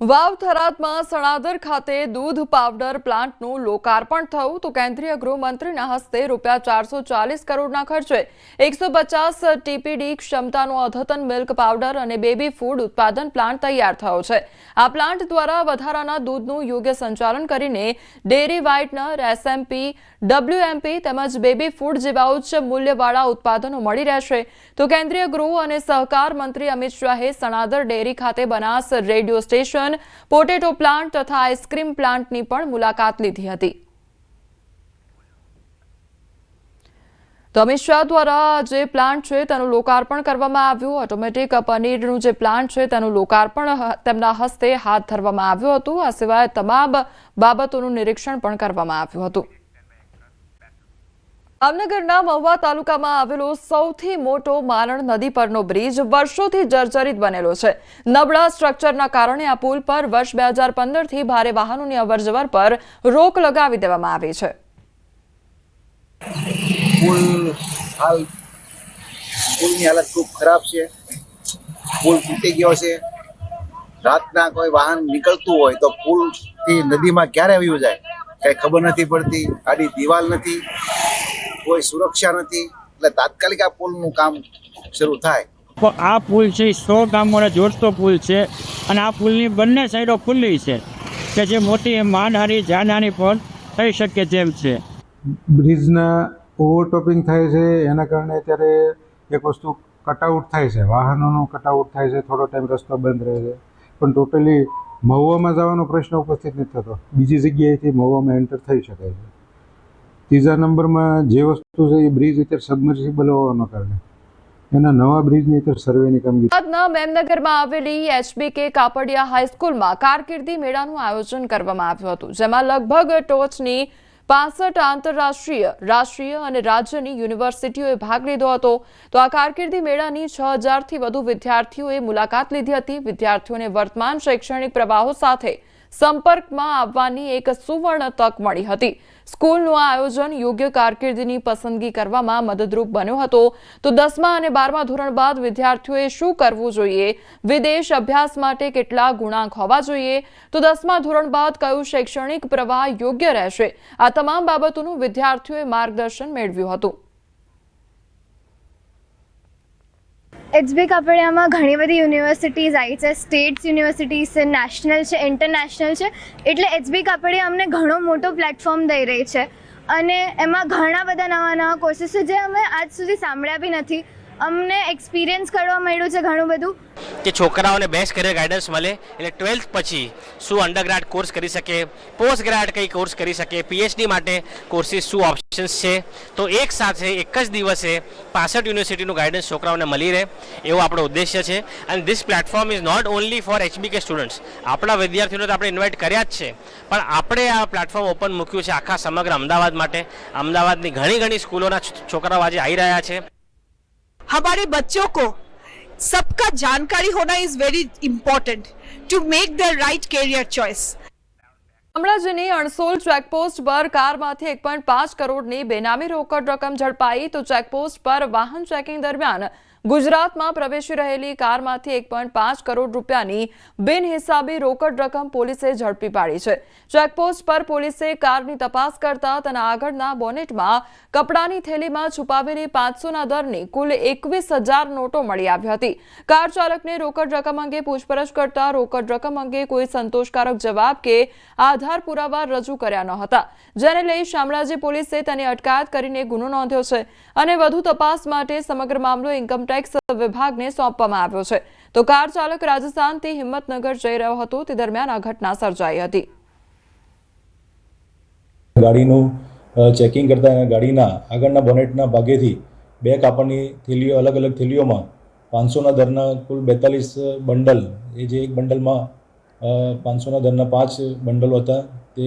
વાવ થરાદમાં સણાદર ખાતે દૂધ પાવડર પ્લાન્ટનું લોકાર્પણ થયું તો કેન્દ્રીય ગૃહમંત્રીના હસ્તે ₹440 કરોડના ખર્ચે 150 ટીપીડી ક્ષમતાનો અદ્યતન મિલ્ક પાવડર અને બેબી ફૂડ ઉત્પાદન પ્લાન્ટ તૈયાર થયો છે। આ પ્લાન્ટ દ્વારા વધારાના દૂધનું યોગ્ય સંચાલન કરીને ડેરી વ્હાઇટનર, SMP, WMP તેમજ બેબી ફૂડ જેવા ઉચ્ચ મૂલ્યવાળા ઉત્પાદનો મળી રહેશે। તો કેન્દ્રીય ગૃહ અને સહકાર મંત્રી અમિત શાહે સણાદર ડેરી ખાતે Banas radio station, potato plant તથા આઈસ્ક્રીમ પ્લાન્ટની પણ મુલાકાત લીધી હતી। તો અમિત શાહ દ્વારા જે પ્લાન્ટ છે તેનું લોકાર્પણ કરવામાં આવ્યું। ઓટોમેટિક પનીરનું જે પ્લાન્ટ છે તેનું લોકાર્પણ તેમના હસ્તે હાથ ધરવામાં આવ્યું હતું। આ સિવાય તમામ બાબતોનું નિરીક્ષણ પણ કરવામાં આવ્યું હતું। ભાવનગરના મહુવા તાલુકામાં આવેલો સૌથી મોટો મારણ નદી પરનો બ્રિજ વર્ષોથી જર્જરિત બનેલો છે। નબળા સ્ટ્રક્ચરના કારણે આ પુલ પર વર્ષ 2015થી ભારે વાહનોની અવરજવર પર રોક લગાવી દેવામાં આવી છે। પુલની હાલત ખૂબ ખરાબ છે। પુલ તૂટી ગયો છે। રાતના કોઈ વાહન નીકળતું હોય તો પુલથી નદીમાં ક્યારે વયું જાય કઈ ખબર નથી પડતી। આડી દિવાલ નથી, કોઈ સુરક્ષા નથી, એટલે તાત્કાલિક આ પુલનું કામ શરૂ થાય। આ પુલ છે 100 ગામોને જોડતો પુલ છે અને આ પુલની બંને સાઈડો ખુલ્લી છે કે જે મોટી માનહાનિ જાનહાનિ પણ થઈ શકે તેમ છે। બ્રિજના ઓવરટોપિંગ થાય છે, એના કારણે અત્યારે એક વસ્તુ કટઆઉટ થાય છે, વાહનોનું કટઆઉટ થાય છે, થોડો ટાઈમ રસ્તો બંધ રહે છે, પણ ટોટલી મહુવામાં જવાનો પ્રશ્ન ઉપસ્થિત નથી થતો। બીજી જગ્યાએથી મહુવામાં એન્ટર થઈ શકાય છે। ત્રીજા નંબરમાં જે વસ્તુ છે એ બ્રિજ અત્યારે સબમર્સિબલ હોવાના કારણે એના નવા બ્રિજની અત્યારે સર્વેની કામગીરી। ગુજરાતના મેમનગરમાં આવેલી HBK કાપડિયા હાઈસ્કૂલમાં કારકિર્દી મેળાનું આયોજન કરવામાં આવ્યું હતું, જેમાં લગભગ ટોચની 65 આંતરરાષ્ટ્રીય, રાષ્ટ્રીય અને રાજ્યની યુનિવર્સિટીઓએ ભાગ લીધો હતો। તો આ કારકિર્દી મેળાની 6000થી વધુ વિદ્યાર્થીઓએ મુલાકાત લીધી હતી। વિદ્યાર્થીઓને વર્તમાન શૈક્ષણિક પ્રવાહો સાથે સંપર્કમાં આવવાની એક સુવર્ણ તક મળી હતી। સ્કૂલનું આયોજન યોગ્ય કારકિર્દીની પસંદગી કરવામાં મદદરૂપ બન્યો હતો। તો 10મા અને 12મા ધોરણ બાદ વિદ્યાર્થીઓએ શું કરવું જોઈએ, વિદેશ અભ્યાસ માટે કેટલા ગુણાંક હોવા જોઈએ, તો 10મા ધોરણ બાદ કયું શૈક્ષણિક પ્રવાહ યોગ્ય રહેશે, આ તમામ બાબતોનું વિદ્યાર્થીઓએ માર્ગદર્શન મેળવ્યું હતું। HBK કાપડિયામાં ઘણી બધી યુનિવર્સિટીઝ આવી છે, સ્ટેટ્સ યુનિવર્સિટીઝ છે, નેશનલ છે, ઇન્ટરનેશનલ છે, એટલે HBK કાપડિયા અમને ઘણો મોટો પ્લેટફોર્મ દઈ રહી છે અને એમાં ઘણા બધા નવા કોર્સીસ છે જે અમે આજ સુધી સાંભળ્યા બી નથી। અમને એક્સપિરિયન્સ કરવા મળ્યું છે ઘણું બધું કે છોકરાઓને બેસ્ટ કરિયર ગાઈડન્સ મળે, એટલે 12th પછી શું અંડરગ્રેડ કોર્સ કરી શકે, પોસ્ટ ગ્રેડ કઈ કોર્સ કરી શકે, PhD માટે કોર્સીસ શું ઓપ્શન્સ છે। તો એક સાથે એક જ દિવસે 65 યુનિવર્સિટીનું ગાઈડન્સ છોકરાઓને મળી રહે એવો આપણો ઉદ્દેશ્ય છે। અને this platform is not only for HBK students, આપણા વિદ્યાર્થીઓને તો આપણે ઇન્વાઇટ કર્યા જ છે, પણ આપણે આ પ્લેટફોર્મ ઓપન મૂક્યું છે આખા સમગ્ર અમદાવાદ માટે। અમદાવાદની ઘણી સ્કૂલોના છોકરાઓ આજે આવી રહ્યા છે। हमारे बच्चों को सबका जानकारी होना is very important to make the right career choice. શામળાજીની અણસોલ ચેકપોસ્ટ પર કારમાંથી 1.5 કરોડની બેનામી રોકડ રકમ ઝડપાઈ। તો ચેકપોસ્ટ પર વાહન ચેકિંગ દરમિયાન ગુજરાતમાં પ્રવેશી રહેલી કારમાંથી 1.5 કરોડ રૂપિયાની બિનહિસાબી રોકડ રકમ પોલીસે ઝડપી પાડી છે। ચેકપોસ્ટ પર પોલીસે કારની તપાસ કરતા તેના આગળના બોનેટમાં કપડાની થેલીમાં છુપાવેલી 500ના દરની કુલ 21,000 નોટો મળી આવી હતી। કાર ચાલકને રોકડ રકમ અંગે પૂછપરછ કરતા રોકડ રકમ અંગે કોઈ સંતોષકારક જવાબ કે આધાર પુરાવા રજૂ કર્યા ન હતા, જેને લઈ શામળાજી પોલીસે તેની અટકાયત કરીને ગુનો નોંધ્યો છે અને વધુ તપાસ માટે સમગ્ર મામલો ઇન્કમટેક્સ વિભાગને સોંપવામાં આવ્યો છે। તો કાર ચાલક રાજસ્થાનથી હિંમતનગર જઈ રહ્યો હતો તે દરમિયાન આ ઘટના સર્જાઈ હતી। ગાડીનું ચેકિંગ કરતા ગાડીના આગળના બોનેટના ભાગેથી 2 કાપડની થેલીઓ, અલગ અલગ થેલીઓમાં 500ના દરના કુલ 42 બંડલ, એ જે એક બંડલમાં 500ના દરના 5 બંડલો હતા, તે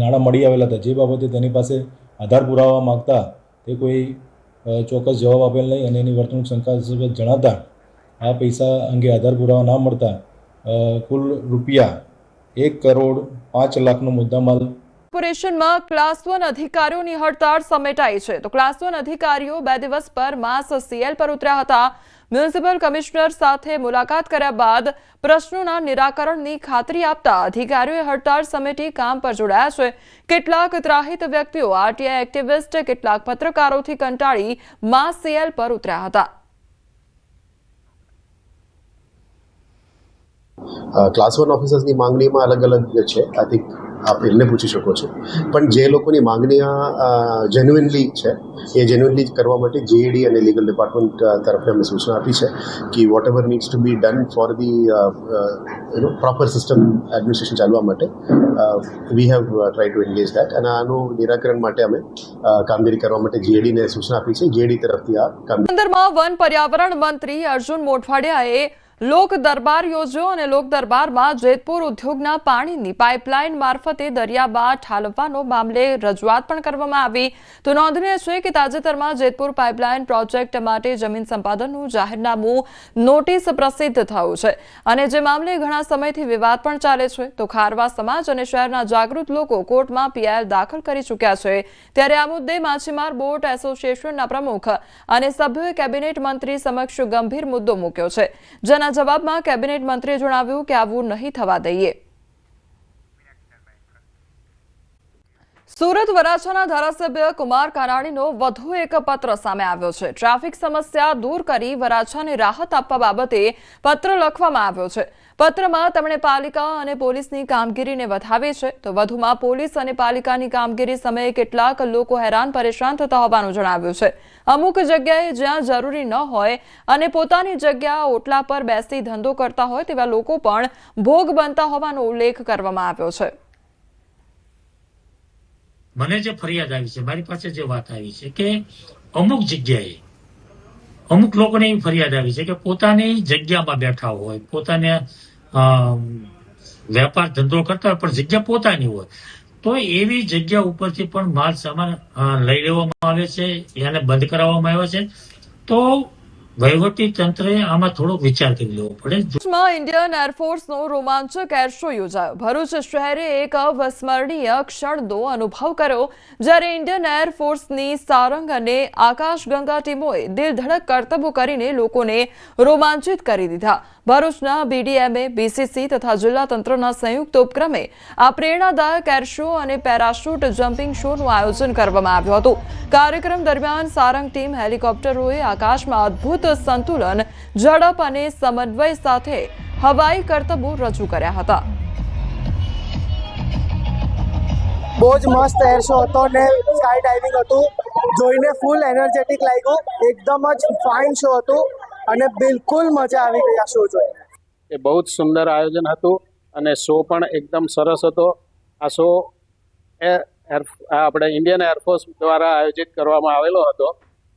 નાણાં મળી આવેલા હતા, જે બાબતે તેની પાસે આધાર પુરાવા માગતા તે કોઈ ચોક્કસ જવાબ આપેલ નહીં અને એની વર્તણૂક શંકાસ્પદ જણાતા આ પૈસા અંગે આધાર પુરાવા ના મળતા કુલ રૂપિયા 1,05,00,000નો મુદ્દામાલ। કોર્પોરેશનમાં ક્લાસ 1 અધિકારીઓની હડતાળ સમેટાઈ છે। તો ક્લાસ 1 અધિકારીઓ 2 દિવસ પર માસ CL પર ઉતર્યા હતા। મ્યુનિસિપલ કમિશનર સાથે મુલાકાત કર્યા બાદ પ્રશ્નોના નિરાકરણની ખાતરી આપતા અધિકારીઓએ હડતાળ સમેટી કામ પર જોડાયા છે. કેટલાક ત્રાહિત વ્યક્તિઓ, આરટીઆઈ એક્ટિવિસ્ટ, કેટલાક પત્રકારોથી કંટાળી માસ સેલ પર ઉતર્યા હતા. ક્લાસ 1 ઓફિસર્સની માંગણીમાં અલગ અલગ છે. આઈ થિંક આપ એમને પૂછી શકો છો, પણ જે લોકોની માંગણીઓ જેન્યુઇનલી છે એ જેન્યુઇનલી કરવા માટે જેએડી અને લીગલ ડિપાર્ટમેન્ટ તરફથી અમે સૂચના આપી છે કે whatever needs to be done for the proper system administration ચાલવા માટે we have try to engage that, અને આનું નિરાકરણ માટે અમે કામગીરી કરવા માટે જેએડીને સૂચના આપી છે. જેએડી તરફથી આ કામગીરી વન પર્યાવરણ મંત્રી અર્જુન મોઢવાડિયાએ લોક દરબાર યોજ્યો અને લોક દરબારમાં જેતપુર ઉદ્યોગના પાણીની પાઇપલાઇન મારફતે દરિયામાં ઠાલવવાનો મામલે રજૂઆત પણ કરવામાં આવી. તો નોંધનીય છે કે તાજેતરમાં જેતપુર પાઇપલાઇન પ્રોજેક્ટ માટે જમીન સંપાદનનું જાહેરનામું નોટિસ પ્રસિદ્ધ થયું છે અને જે મામલે ઘણા સમયથી વિવાદ પણ ચાલે છે. તો ખારવા સમાજ અને શહેરના જાગૃત લોકો કોર્ટમાં પીઆઈએલ દાખલ કરી ચૂક્યા છે. ત્યારે આ મુદ્દે માછીમાર બોટ એસોસિએશનના પ્રમુખ અને સભ્યોએ કેબિનેટ મંત્રી સમક્ષ ગંભીર મુદ્દો મૂક્યો છે. જેના જવાબમાં કેબિનેટ મંત્રીએ જણાવ્યું કે આવું નહીં થવા દઈએ. સુરત વરાછાના ધારાસભ્ય કુમાર કાનાણીનો વધુ એક પત્ર સામે આવ્યો છે. ટ્રાફિક સમસ્યા દૂર કરી વરાછાને રાહત આપવા બાબતે પત્ર લખવામાં આવ્યો છે. પત્રમાં તેમણે પાલિકા અને પોલીસની કામગીરીને વધાવી છે. તો વધુમાં પોલીસ અને પાલિકાની કામગીરી સમયે કેટલાક લોકો હેરાન પરેશાન થતા હોવાનું જણાવ્યું છે. અમુક જગ્યાએ જ્યાં જરૂરી ન હોય અને પોતાની જગ્યા ઓટલા પર બેસી ધંધો કરતા હોય તેવા લોકો પણ ભોગ બનતા હોવાનો ઉલ્લેખ કરવામાં આવ્યો છે. મને જે ફરિયાદ આવી છે, મારી પાસે જે વાત આવી છે કે અમુક જગ્યાએ અમુક લોકોને એવી ફરિયાદ આવી છે કે પોતાની જગ્યામાં બેઠા હોય, પોતાને વેપાર ધંધો કરતા હોય પણ જગ્યા પોતાની હોય, તો એવી જગ્યા ઉપરથી પણ માલ સામાન લઈ લેવામાં આવે છે, એને બંધ કરાવવામાં આવ્યો છે. તો વહીવટી તંત્રે આમાં થોડો વિચાર કરી લેવો પડે. ઇન્ડિયન એરફોર્સનો રોમાંચક એર શો યોજાયો. ભરૂચ શહેરે એક અવિસ્મરણીય ક્ષણનો અનુભવ કર્યો જ્યારે ઇન્ડિયન એરફોર્સની સારંગ અને આકાશગંગા ટીમોએ દિલધડક કરતબો કરીને લોકોને રોમાંચિત કરી દીધા. ભરૂચના બીડીએમએ, બીસીસી તથા જિલ્લા તંત્રના સંયુક્ત ઉપક્રમે આ પ્રેરણાદાયક એર શો અને પેરાશૂટ જમ્પિંગ શોનું આયોજન કરવામાં આવ્યું હતું. કાર્યક્રમ દરમિયાન સારંગ ટીમ હેલિકોપ્ટરોએ આકાશમાં અદ્ભુત સંતુલન, ઝડપ અને સમન્વય સાથે હવાઈ કરતબો રજૂ કર્યા હતા. બહુ જ મસ્ત એર શો હતો ને સ્કાય ડાઇવિંગ હતું. જોઈને ફૂલ એનર્જેટિક લાગ્યું. એકદમ જ ફાઇન શો હતું અને બિલકુલ મજા આવી ગઈ આ શો જોઈને. એ બહુ જ સુંદર આયોજન હતું અને શો પણ એકદમ સરસ હતો. આ શો આપણે ઇન્ડિયન એરફોર્સ દ્વારા આયોજિત કરવામાં આવેલો હતો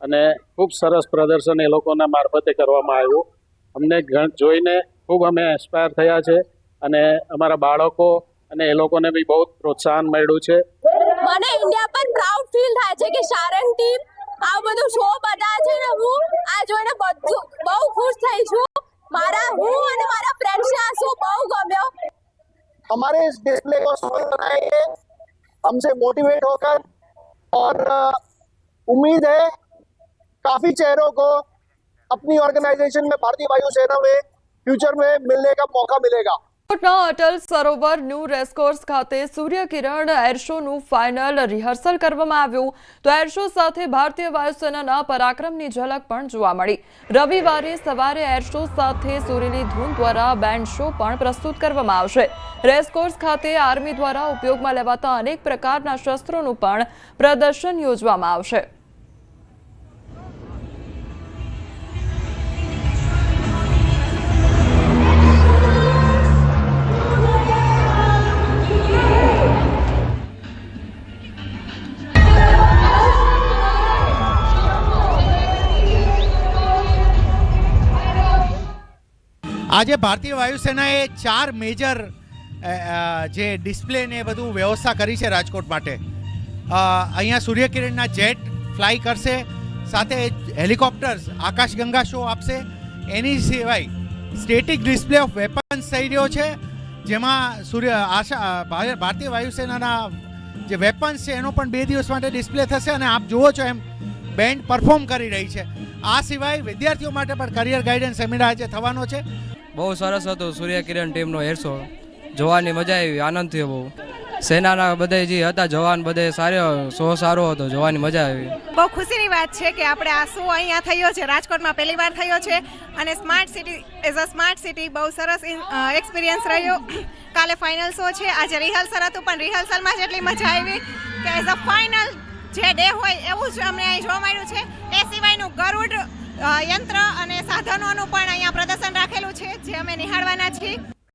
અને ખૂબ સરસ પ્રદર્શન એ લોકોના મારફતે કરવામાં આવ્યું. અમને જોઈને ખૂબ અમે ઇન્સ્પાયર થયા છે અને અમારા બાળકો અને એ લોકોને બી બહુ પ્રોત્સાહન મળ્યું છે. મને ઇન્ડિયા પર પ્રાઉડ ફીલ થાય છે કે સારંગ ટીમ આ બધું શો બતાવે છે ને હું આ જોઈને બહુ ખુશ થઈ છું. હું અને મારા ફ્રેન્ડ્સને આ શો બહુ ગમ્યો. हमारे इस डिस्प्ले को सफल बनाएंगे हमसे मोटिवेट होकर और उम्मीद है काफी चेहरों को अपनी ऑर्गेनाइजेशन में भारतीय वायुसेना में फ्यूचर में मिलने का मौका मिलेगा. અટલ સરોવર ન્યૂ રેસકોર્સ ખાતે સૂર્યકિરણ એર શોનું ફાઇનલ રિહર્સલ કરવામાં આવ્યું. તો એર શો સાથે ભારતીય વાયુસેનાના પરાક્રમની ઝલક પણ જોવા મળી. રવિવારે સવારે એર શો સાથે સુરીલી ધૂન દ્વારા બેન્ડ શો પણ પ્રસ્તુત કરવામાં આવશે. રેસકોર્સ ખાતે આર્મી દ્વારા ઉપયોગમાં લેવાતા અનેક પ્રકારના શસ્ત્રોનું પણ પ્રદર્શન યોજવામાં આવશે. આજે ભારતીય વાયુસેનાએ 4 મેજર જે ડિસ્પ્લે ને બધું વ્યવસ્થા કરી છે રાજકોટ માટે. અહીંયા સૂર્યકિરણના જેટ ફ્લાય કરશે, સાથે હેલિકોપ્ટર્સ આકાશગંગા શો આપશે. એની સિવાય સ્ટેટિક ડિસ્પ્લે ઓફ વેપન્સ થઈ રહ્યો છે, જેમાં ભારતીય વાયુસેનાના જે વેપન્સ છે એનો પણ 2 દિવસ માટે ડિસ્પ્લે થશે. અને આપ જુઓ છો એમ બેન્ડ પરફોર્મ કરી રહી છે. આ સિવાય વિદ્યાર્થીઓ માટે પણ કરિયર ગાઈડન્સ સેમિનાર આજે થવાનો છે. બહુ સરસ હતું સૂર્યકિરણ ટીમનો હેરશો, જોવાની મજા આવી, આનંદ થયો બહુ. સેનાના બધે જે હતા જવાન બધે સારો હતો, જોવાની મજા આવી. બહુ ખુશીની વાત છે કે આપણે આ શો અહીંયા થયો છે, રાજકોટમાં પહેલી વાર થયો છે અને smart city as a smart city બહુ સરસ એક્સપિરિયન્સ રહ્યો. કાલે ફાઇનલ શો છે, આજે રિહર્સલ હતું પણ રિહર્સલમાં જ એટલી મજા આવી કે એઝ અ ફાઇનલ જે ડે હોય એવું જ અમને અહીં જોવા મળ્યું છે. એ સિવાયનું ગરુડ યંત્ર અને સાધનોનું પણ અહીંયા પ્રદર્શન રાખેલું છે જે અમે નિહાળવાના છીએ.